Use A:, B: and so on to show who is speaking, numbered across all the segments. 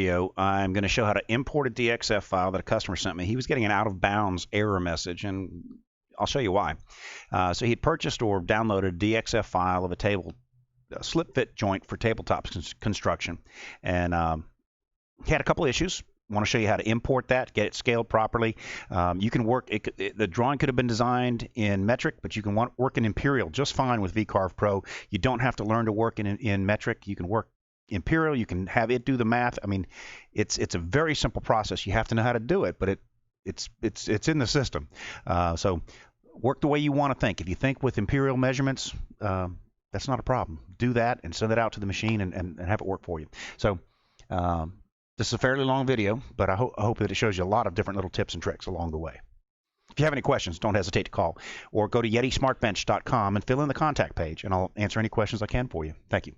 A: Video, I'm going to show how to import a DXF file that a customer sent me. He was getting an out of bounds error message, and I'll show you why. So he'd purchased or downloaded a DXF file of a slip fit joint for tabletop construction, and he had a couple of issues. I want to show you how to import that, get it scaled properly. You can work, the drawing could have been designed in metric, but you can work in imperial just fine with VCarvePRO. You don't have to learn to work in metric. You can work imperial. You can have it do the math. I mean, it's a very simple process. You have to know how to do it, but it's in the system. So work the way you want to think. If you think with imperial measurements, that's not a problem. Do that and send it out to the machine and have it work for you. So this is a fairly long video, but I hope that it shows you a lot of different little tips and tricks along the way. If you have any questions, don't hesitate to call or go to YetiSmartBench.com and fill in the contact page, and I'll answer any questions I can for you. Thank you.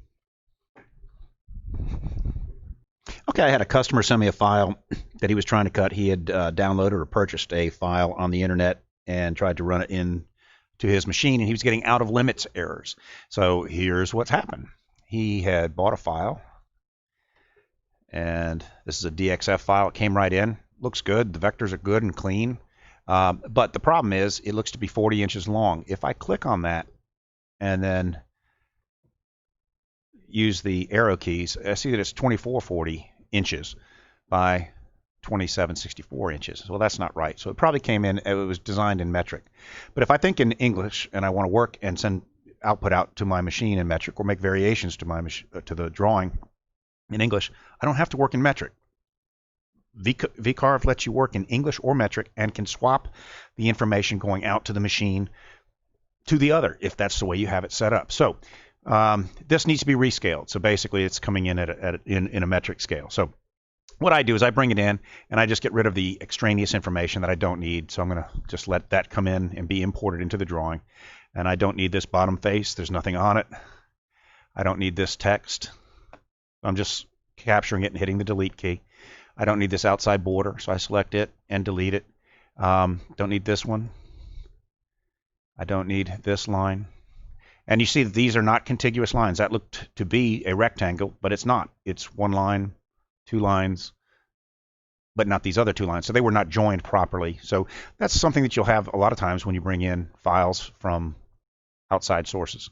A: Okay, I had a customer send me a file that he was trying to cut. He had downloaded or purchased a file on the internet and tried to run it in to his machine, and he was getting out of limits errors. So here's what's happened. He had bought a file, and this is a DXF file. It came right in. Looks good. The vectors are good and clean. But the problem is it looks to be 40 inches long. If I click on that and then use the arrow keys, I see that it's 2440 inches by 2764 inches. Well, that's not right. So it probably came in, it was designed in metric. But if I think in English and I want to work and send output out to my machine in metric or make variations to the drawing in English, I don't have to work in metric. VCarve lets you work in English or metric and can swap the information going out to the machine to the other if that's the way you have it set up. So this needs to be rescaled. So basically it's coming in in a metric scale. So what I do is I bring it in and I just get rid of the extraneous information that I don't need. So I'm going to just let that come in and be imported into the drawing. And I don't need this bottom face. There's nothing on it. I don't need this text. I'm just capturing it and hitting the delete key. I don't need this outside border, so I select it and delete it. Don't need this one. I don't need this line. And you see that these are not contiguous lines. That looked to be a rectangle, but it's not. It's one line, two lines, but not these other two lines. So they were not joined properly. So that's something that you'll have a lot of times when you bring in files from outside sources.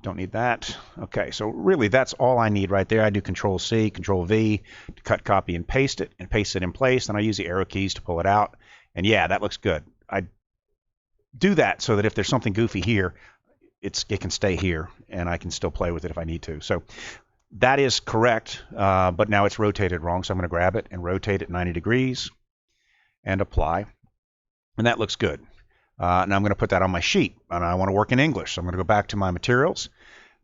A: Don't need that. Okay, so really that's all I need right there. I do Control-C, Control-V to cut, copy, and paste it in place. And I use the arrow keys to pull it out. And yeah, that looks good. I do that so that if there's something goofy here, it can stay here, and I can still play with it if I need to. So that is correct, but now it's rotated wrong. So I'm going to grab it and rotate it 90 degrees and apply. And that looks good. Now I'm going to put that on my sheet, and I want to work in English. So I'm going to go back to my materials,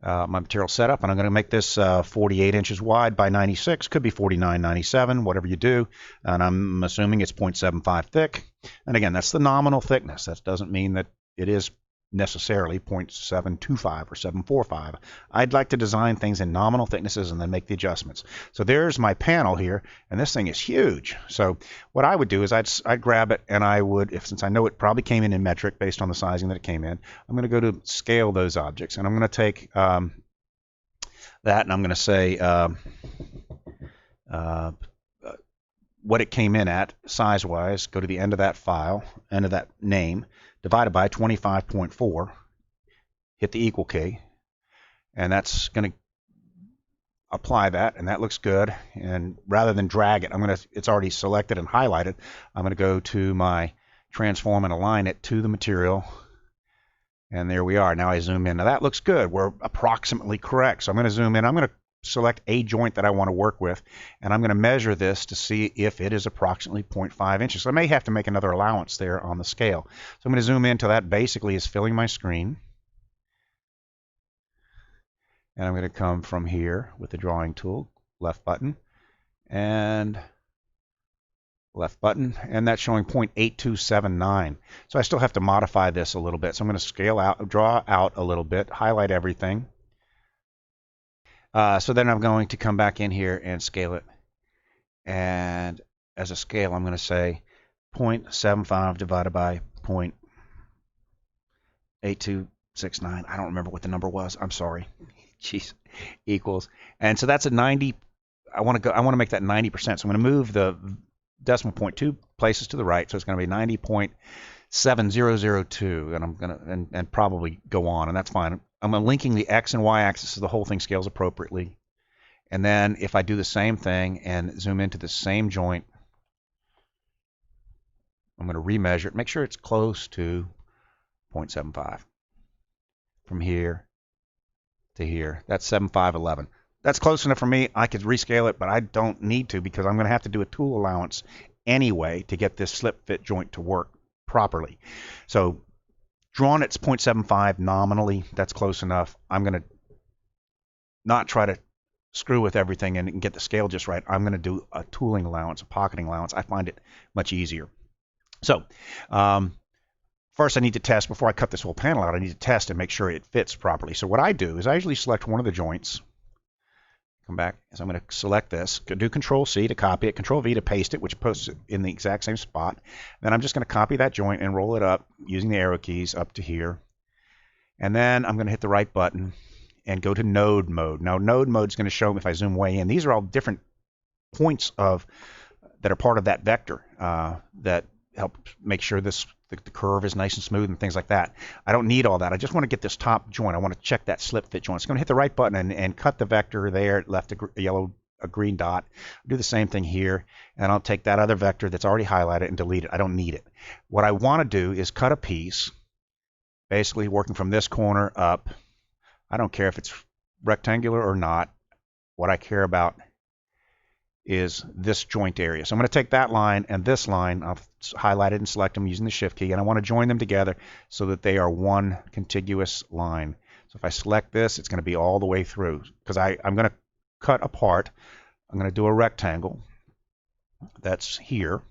A: my material setup, and I'm going to make this 48 inches wide by 96. Could be 49, 97, whatever you do. And I'm assuming it's 0.75 thick. And again, that's the nominal thickness. That doesn't mean that it is necessarily 0.725 or 745. I'd like to design things in nominal thicknesses and then make the adjustments. So there's my panel here, and this thing is huge. So what I would do is I'd grab it, and I would, since I know it probably came in metric based on the sizing that it came in, I'm going to go to scale those objects, and I'm going to take that, and I'm going to say what it came in at size-wise, go to the end of that file, end of that name, divided by 25.4, hit the equal key, and that's going to apply that, and that looks good. And rather than drag it, it's already selected and highlighted. I'm going to go to my transform and align it to the material, and there we are. Now I zoom in. Now that looks good. We're approximately correct. So I'm going to zoom in. I'm going to select a joint that I want to work with, and I'm going to measure this to see if it is approximately 0.5 inches. So I may have to make another allowance there on the scale. So I'm going to zoom in till that basically is filling my screen. And I'm going to come from here with the drawing tool, left button, and left button, and that's showing 0.8279. So I still have to modify this a little bit. So I'm going to scale out, draw out a little bit, highlight everything. So then I'm going to come back in here and scale it. And as a scale, I'm going to say 0.75 divided by 0.8269. I don't remember what the number was. I'm sorry. Jeez. Equals. And so that's a 90 I want to make that 90%. So I'm going to move the decimal point 2 places to the right. So it's going to be 90.7002, and I'm going to and probably go on, and that's fine. I'm linking the X and Y axis so the whole thing scales appropriately. And then if I do the same thing and zoom into the same joint, I'm going to remeasure it, make sure it's close to 0.75 from here to here. That's 7511. That's close enough for me. I could rescale it, but I don't need to because I'm going to have to do a tool allowance anyway to get this slip fit joint to work properly. So drawn at 0.75 nominally, that's close enough. I'm going to not try to screw with everything and get the scale just right. I'm going to do a tooling allowance, a pocketing allowance. I find it much easier. So first I need to test, before I cut this whole panel out, I need to test and make sure it fits properly. So what I do is I usually select one of the joints, come back, so I'm going to select this, do Control-C to copy it, Control-V to paste it, which puts it in the exact same spot. Then I'm just going to copy that joint and roll it up using the arrow keys up to here. And then I'm going to hit the right button and go to node mode. Now node mode is going to show me if I zoom way in. These are all different points that are part of that vector that help make sure the curve is nice and smooth and things like that. I don't need all that. I just want to get this top joint. I want to check that slip fit joint. So I'm going to hit the right button and cut the vector there, left a green dot. Do the same thing here, and I'll take that other vector that's already highlighted and delete it. I don't need it. What I want to do is cut a piece, basically working from this corner up. I don't care if it's rectangular or not. What I care about is this joint area. So I'm going to take that line and this line, I'll highlight it and select them using the Shift key, and I want to join them together so that they are one contiguous line. So if I select this, it's going to be all the way through, because I'm going to cut apart. I'm going to do a rectangle that's here,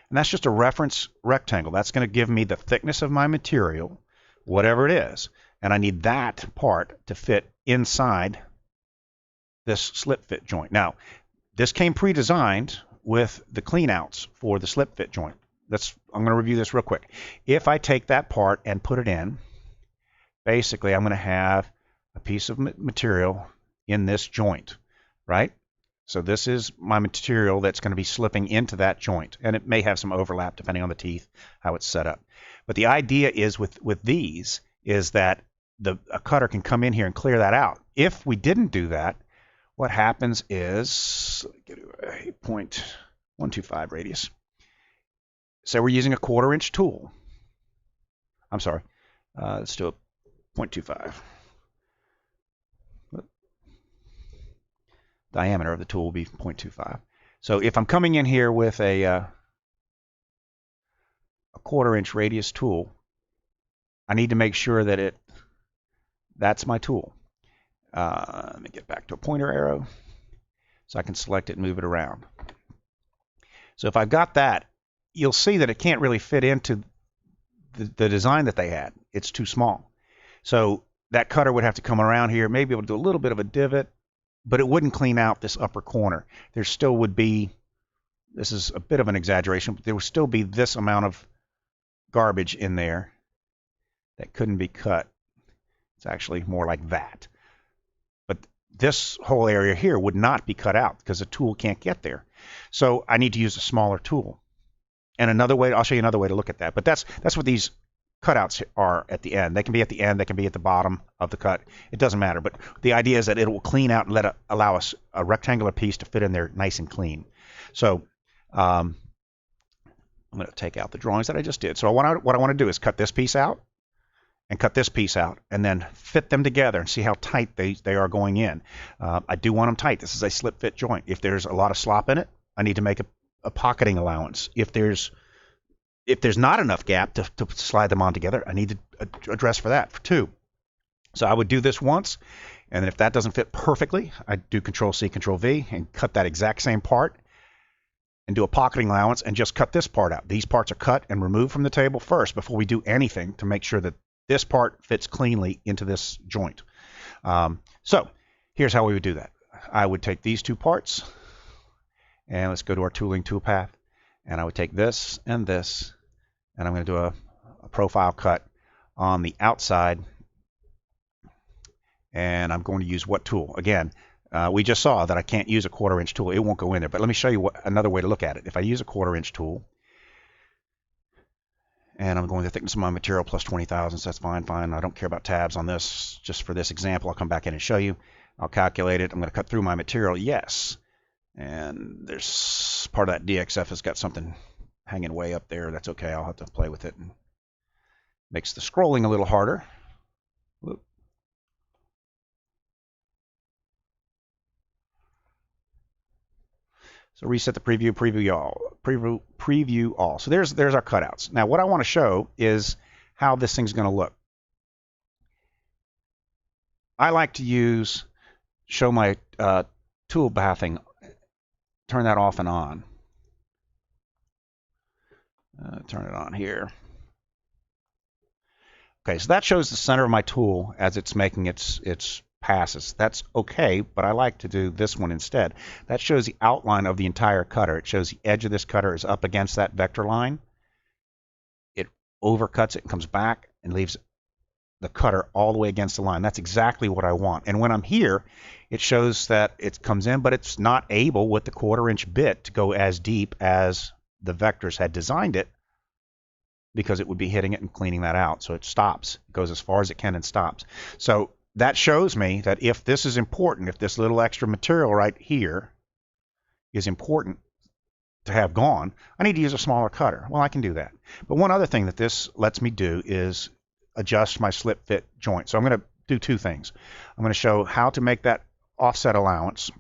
A: and that's just a reference rectangle. That's going to give me the thickness of my material, whatever it is, and I need that part to fit inside this slip fit joint. Now, this came pre-designed with the cleanouts for the slip fit joint. I'm going to review this real quick. If I take that part and put it in, basically I'm going to have a piece of material in this joint, right? So this is my material that's going to be slipping into that joint, and it may have some overlap depending on the teeth, how it's set up. But the idea is with these is that a cutter can come in here and clear that out. If we didn't do that, what happens is, get a 0.125 radius. So we're using a 1/4 inch tool. I'm sorry, let's do a 0.25. Diameter of the tool will be 0.25. So if I'm coming in here with a 1/4 inch radius tool, I need to make sure that that's my tool. Let me get back to a pointer arrow so I can select it and move it around. So if I've got that, you'll see that it can't really fit into the design that they had. It's too small. So that cutter would have to come around here, maybe able to do a little bit of a divot, but it wouldn't clean out this upper corner. There still would be, this is a bit of an exaggeration, but there would still be this amount of garbage in there that couldn't be cut. It's actually more like that. But this whole area here would not be cut out because the tool can't get there. So I need to use a smaller tool. And another way, I'll show you another way to look at that. But that's what these cutouts are at the end. They can be at the end, they can be at the bottom of the cut. It doesn't matter. But the idea is that it will clean out and allow us a rectangular piece to fit in there nice and clean. So I'm going to take out the drawings that I just did. So what I want to do is cut this piece out and cut this piece out, and then fit them together and see how tight they are going in. I do want them tight. This is a slip fit joint. If there's a lot of slop in it, I need to make a pocketing allowance. If there's not enough gap to slide them on together, I need to address for that too. So I would do this once, and then if that doesn't fit perfectly, I do Control-C, Control-V, and cut that exact same part, and do a pocketing allowance, and just cut this part out. These parts are cut and removed from the table first before we do anything to make sure that this part fits cleanly into this joint. So here's how we would do that. I would take these two parts, and let's go to our tooling toolpath, and I would take this, and I'm going to do a profile cut on the outside, and I'm going to use what tool? Again, We just saw that I can't use a 1/4 inch tool. It won't go in there. But let me show you another way to look at it. If I use a 1/4 inch tool, and I'm going to thickness of my material plus 20 thousandths, that's fine. I don't care about tabs on this. Just for this example, I'll come back in and show you. I'll calculate it. I'm going to cut through my material. Yes. And there's part of that DXF has got something hanging way up there. That's okay. I'll have to play with it. And makes the scrolling a little harder. Whoop. So reset the preview all. So there's our cutouts. Now what I want to show is how this thing's going to look. I like to show my tool bathing, turn that off and on. Turn it on here. Okay, so that shows the center of my tool as it's making its passes. That's okay, but I like to do this one instead. That shows the outline of the entire cutter. It shows the edge of this cutter is up against that vector line. It overcuts it and comes back and leaves the cutter all the way against the line. That's exactly what I want. And when I'm here, it shows that it comes in, but it's not able with the 1/4 inch bit to go as deep as the vectors had designed it, because it would be hitting it and cleaning that out. So it stops. It goes as far as it can and stops. So that shows me that if this is important, if this little extra material right here is important to have gone, I need to use a smaller cutter. Well, I can do that. But one other thing that this lets me do is adjust my slip fit joint. So I'm going to do two things. I'm going to show how to make that offset allowance.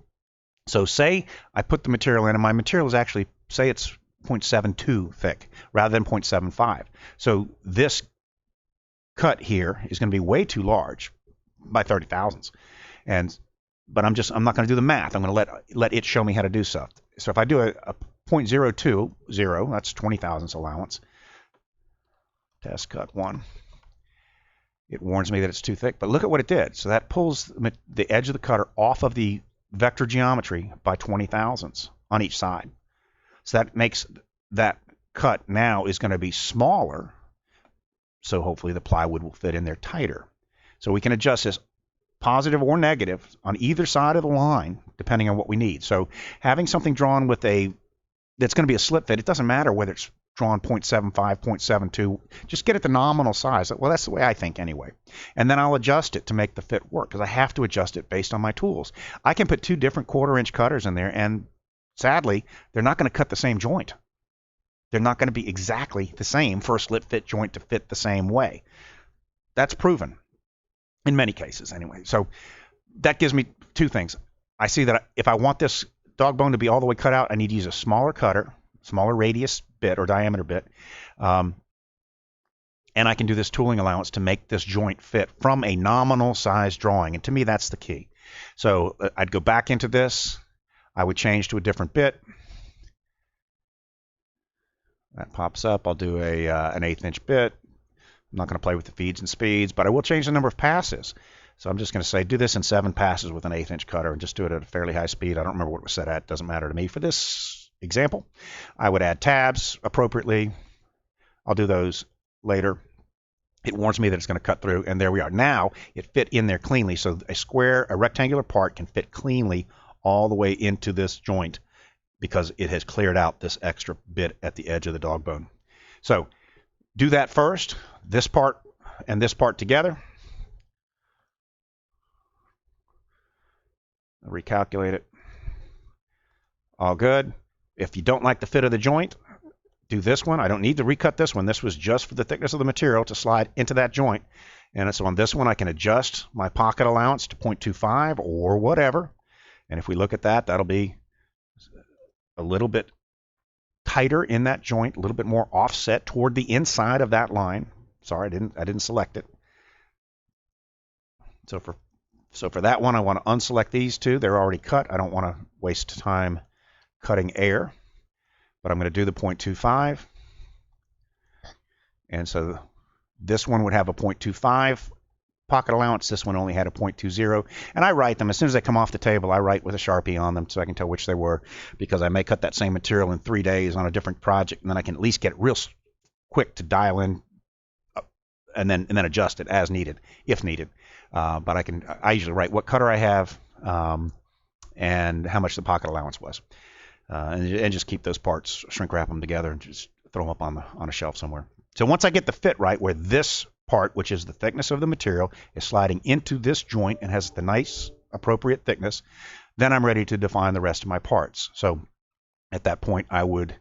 A: So say I put the material in and my material is actually, say it's 0.72 thick rather than 0.75. So this cut here is going to be way too large by 30 thousandths. But I'm not going to do the math. I'm going to let it show me how to do stuff. So if I do a 0.020, that's 20 thousandths allowance. Test cut 1. It warns me that it's too thick, but look at what it did. So that pulls the edge of the cutter off of the vector geometry by 20 thousandths on each side. So that makes that cut now is going to be smaller. So hopefully the plywood will fit in there tighter. So we can adjust this positive or negative on either side of the line, depending on what we need. So having something drawn with that's going to be a slip fit, it doesn't matter whether it's drawn 0.75, 0.72, just get it the nominal size. Well, that's the way I think anyway. And then I'll adjust it to make the fit work, because I have to adjust it based on my tools. I can put two different 1/4 inch cutters in there, and sadly, they're not going to cut the same joint. They're not going to be exactly the same for a slip fit joint to fit the same way. That's proven in many cases anyway. So that gives me two things. I see that if I want this dog bone to be all the way cut out, I need to use a smaller cutter, smaller radius bit or diameter bit. And I can do this tooling allowance to make this joint fit from a nominal size drawing. And to me, that's the key. So I'd go back into this. I would change to a different bit. That pops up. I'll do an 1/8 inch bit. I'm not going to play with the feeds and speeds, but I will change the number of passes. So I'm just going to say do this in 7 passes with an 1/8 inch cutter and just do it at a fairly high speed. I don't remember what it was set at. It doesn't matter to me. For this example, I would add tabs appropriately. I'll do those later. It warns me that it's going to cut through, and there we are. Now it fit in there cleanly, so a rectangular part can fit cleanly all the way into this joint because it has cleared out this extra bit at the edge of the dog bone. So do that first, this part and this part together. Recalculate it. All good. If you don't like the fit of the joint, do this one. I don't need to recut this one. This was just for the thickness of the material to slide into that joint. And so on this one, I can adjust my pocket allowance to 0.25 or whatever. And if we look at that, that'll be a little bit tighter in that joint, a little bit more offset toward the inside of that line. Sorry, I didn't select it. So for that one, I want to unselect these two. They're already cut. I don't want to waste time cutting air, but I'm going to do the 0.25. And so this one would have a 0.25 pocket allowance. This one only had a 0.20. And I write them. As soon as they come off the table, I write with a Sharpie on them so I can tell which they were, because I may cut that same material in 3 days on a different project, and then I can at least get it real quick to dial in and then adjust it as needed, if needed. But I usually write what cutter I have, and how much the pocket allowance was. And just keep those parts, shrink wrap them together, and just throw them up on a shelf somewhere. So once I get the fit right, where this part, which is the thickness of the material, is sliding into this joint and has the nice appropriate thickness, then I'm ready to define the rest of my parts. So at that point, I would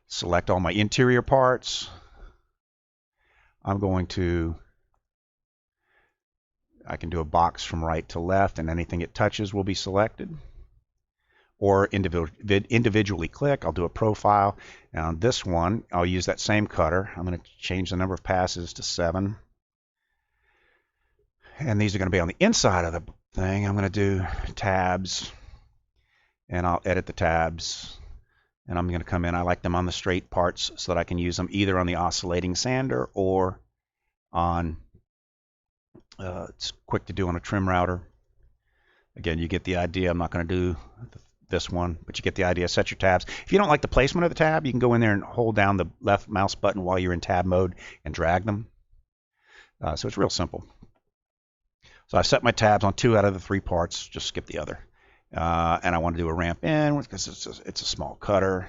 A: select all my interior parts. I can do a box from right to left, and anything it touches will be selected. Or individually click. I'll do a profile. And on this one, I'll use that same cutter. I'm going to change the number of passes to 7. And these are going to be on the inside of the thing. I'm going to do tabs, and I'll edit the tabs. And I'm going to come in. I like them on the straight parts so that I can use them either on the oscillating sander or on, it's quick to do on a trim router. Again, you get the idea. I'm not going to do this one, but you get the idea. Set your tabs. If you don't like the placement of the tab, you can go in there and hold down the left mouse button while you're in tab mode and drag them. So it's real simple. So I've set my tabs on 2 out of the 3 parts. Just skip the other. And I want to do a ramp in because it's a small cutter.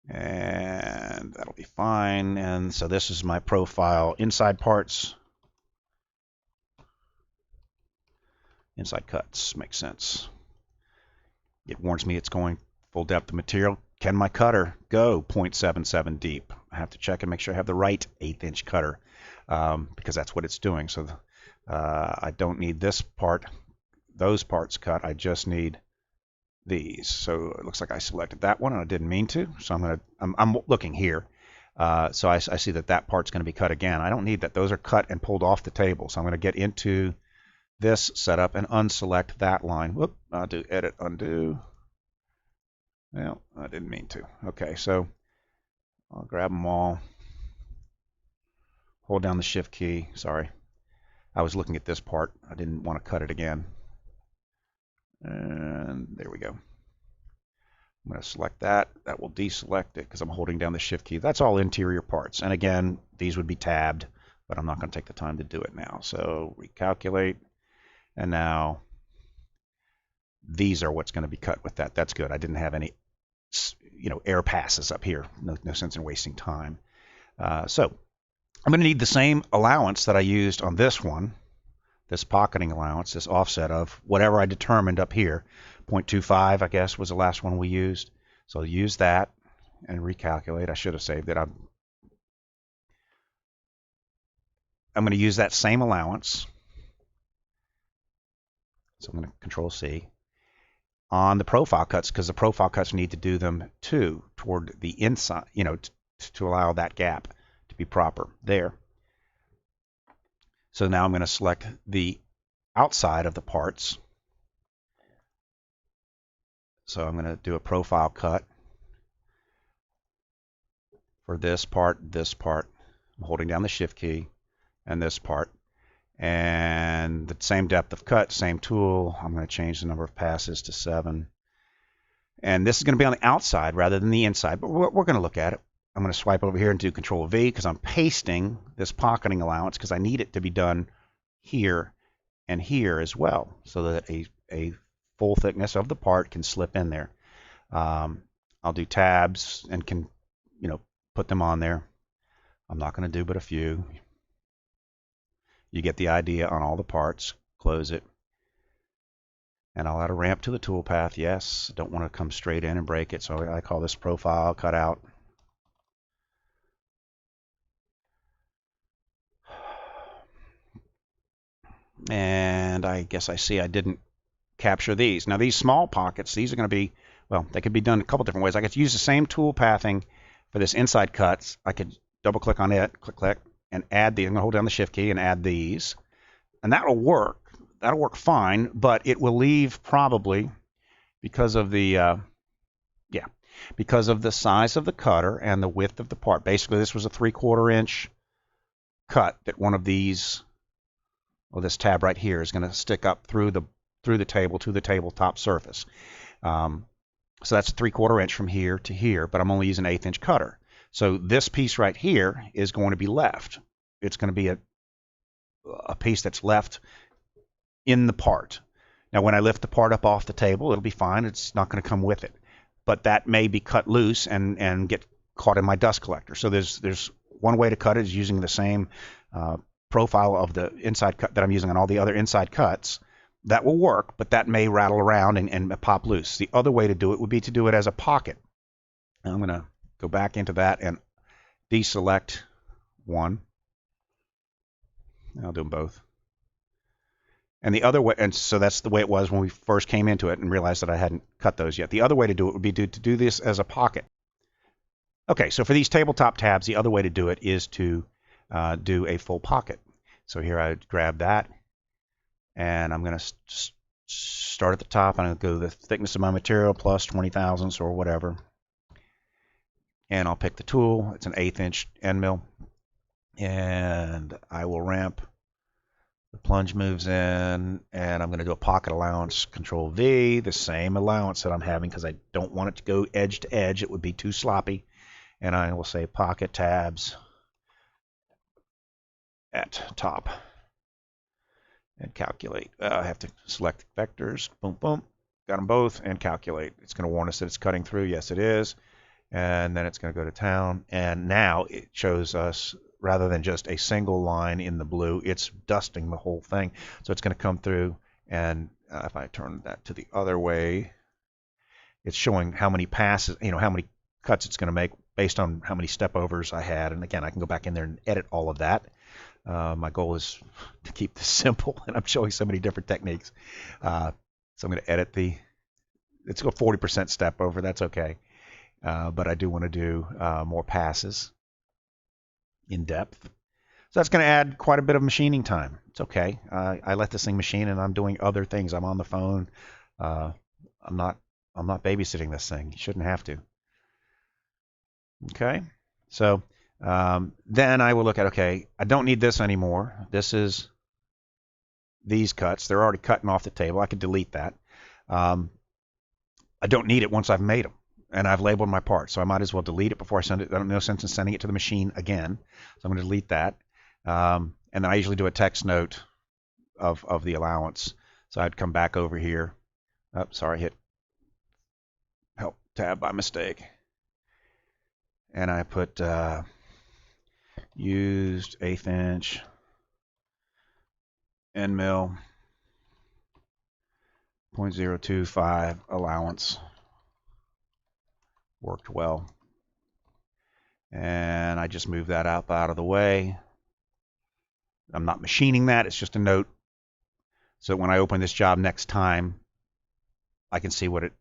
A: And that'll be fine. And so this is my profile inside parts. Inside cuts. Makes sense. It warns me it's going full depth of material. Can my cutter go 0.77 deep? I have to check and make sure I have the right 1/8" cutter because that's what it's doing. So I don't need this part, those parts cut. I just need these. So it looks like I selected that one and I didn't mean to. So I'm looking here. So I see that part's going to be cut again. I don't need that. Those are cut and pulled off the table. So I'm going to get into this setup and unselect that line. Whoop, I'll do edit, undo. Well, I didn't mean to. Okay, so I'll grab them all. Hold down the shift key. Sorry. I was looking at this part. I didn't want to cut it again. And there we go. I'm going to select that. That will deselect it because I'm holding down the shift key. That's all interior parts. And again, these would be tabbed, but I'm not going to take the time to do it now. So recalculate. And now these are what's going to be cut with that. That's good. I didn't have any, air passes up here. No sense in wasting time. So I'm going to need the same allowance that I used on this one, this pocketing allowance, this offset of whatever I determined up here. 0.25, I guess, was the last one we used. So I'll use that and recalculate. I should have saved it. I'm going to use that same allowance. So I'm going to Control C on the profile cuts because the profile cuts need to do them too toward the inside, to allow that gap to be proper there. So now I'm going to select the outside of the parts. So I'm going to do a profile cut for this part. I'm holding down the shift key and this part. And the same depth of cut, same tool. I'm going to change the number of passes to 7. And this is going to be on the outside rather than the inside, but we're going to look at it. I'm going to swipe over here and do Control V because I'm pasting this pocketing allowance because I need it to be done here and here as well so that a full thickness of the part can slip in there. I'll do tabs and can, put them on there. I'm not going to do but a few. You get the idea on all the parts. Close it. And I'll add a ramp to the toolpath. Yes, don't want to come straight in and break it, so I call this profile cutout. And I guess I see I didn't capture these. Now these small pockets, these are going to be, well, they could be done a couple different ways. I could use the same tool pathing for this inside cuts. I could double click on it, click, and add these. I'm going to hold down the shift key and add these. And that'll work. That'll work fine, but it will leave probably because of the because of the size of the cutter and the width of the part. Basically, this was a 3/4 inch cut that one of these, well, this tab right here is going to stick up through the table to the tabletop surface. So that's 3/4 inch from here to here, but I'm only using an 1/8 inch cutter. So this piece right here is going to be left. It's going to be a piece that's left in the part. Now, when I lift the part up off the table, it'll be fine. It's not going to come with it. But that may be cut loose and get caught in my dust collector. So there's one way to cut it is using the same profile of the inside cut that I'm using on all the other inside cuts. That will work, but that may rattle around and pop loose. The other way to do it would be to do it as a pocket. And I'm going to go back into that and deselect one. I'll do them both. And the other way, and so that's the way it was when we first came into it and realized that I hadn't cut those yet. The other way to do it would be to do this as a pocket. Okay, so for these tabletop tabs, the other way to do it is to do a full pocket. So here I grab that, and I'm going to start at the top, and I'll go the thickness of my material plus 20 thousandths or whatever. And I'll pick the tool. It's an 1/8 inch end mill. And I will ramp. The plunge moves in, and I'm going to do a pocket allowance, Control V, the same allowance that I'm having because I don't want it to go edge to edge. It would be too sloppy. And I will say pocket tabs at top. And calculate. I have to select vectors. Boom, boom. Got them both, and calculate. It's going to warn us that it's cutting through. Yes, it is. And then it's going to go to town. And now it shows us, rather than just a single line in the blue, it's dusting the whole thing. So it's going to come through, and if I turn that to the other way, it's showing how many passes, how many cuts it's going to make based on how many step overs I had. And again, I can go back in there and edit all of that. My goal is to keep this simple, and I'm showing so many different techniques. So I'm going to edit let's go 40% step over. That's okay. But I do want to do more passes in depth. So that's going to add quite a bit of machining time. It's okay. I let this thing machine, and I'm doing other things. I'm on the phone. I'm not babysitting this thing. You shouldn't have to. Okay. So then I will look at, okay, I don't need this anymore. This is these cuts. They're already cutting off the table. I could delete that. I don't need it once I've made them. And I've labeled my part, so I might as well delete it before I send it. There's no sense in sending it to the machine again. So I'm going to delete that. And then I usually do a text note of the allowance. So I'd come back over here. Oh, sorry, hit Help tab by mistake. And I put used 1/8 inch end mill 0.025 allowance. Worked well. And I just move that out of the way. I'm not machining that. It's just a note. So when I open this job next time, I can see what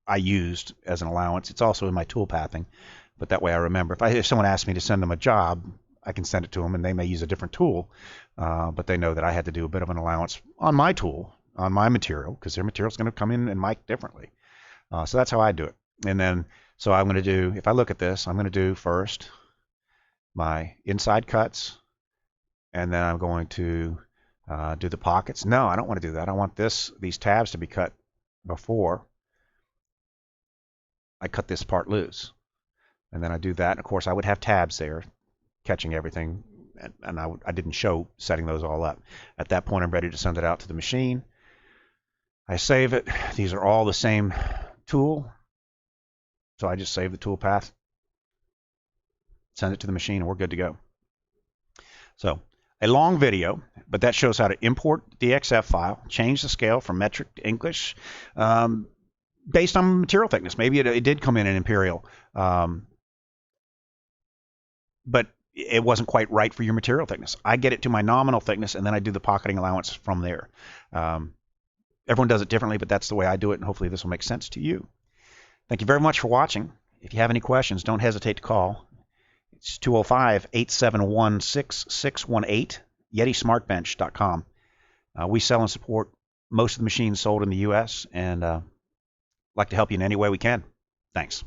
A: I used as an allowance. It's also in my tool pathing, but that way I remember. If someone asks me to send them a job, I can send it to them, and they may use a different tool, but they know that I had to do a bit of an allowance on my tool, on my material, because their material is going to come in and mic differently. So that's how I do it. And then, so I'm going to do, if I look at this, I'm going to do first my inside cuts, and then I'm going to do the pockets. No, I don't want to do that. I want these tabs to be cut before I cut this part loose. And then I do that. And of course, I would have tabs there catching everything, and I didn't show setting those all up. At that point, I'm ready to send it out to the machine. I save it. These are all the same tool, so I just save the tool path, send it to the machine, and we're good to go. So a long video, but that shows how to import DXF file, change the scale from metric to English based on material thickness. Maybe it did come in imperial, but it wasn't quite right for your material thickness. I get it to my nominal thickness, and then I do the pocketing allowance from there. Everyone does it differently, but that's the way I do it, and hopefully this will make sense to you. Thank you very much for watching. If you have any questions, don't hesitate to call. It's 205-871-6618, YetiSmartBench.com. We sell and support most of the machines sold in the U.S., and like to help you in any way we can. Thanks.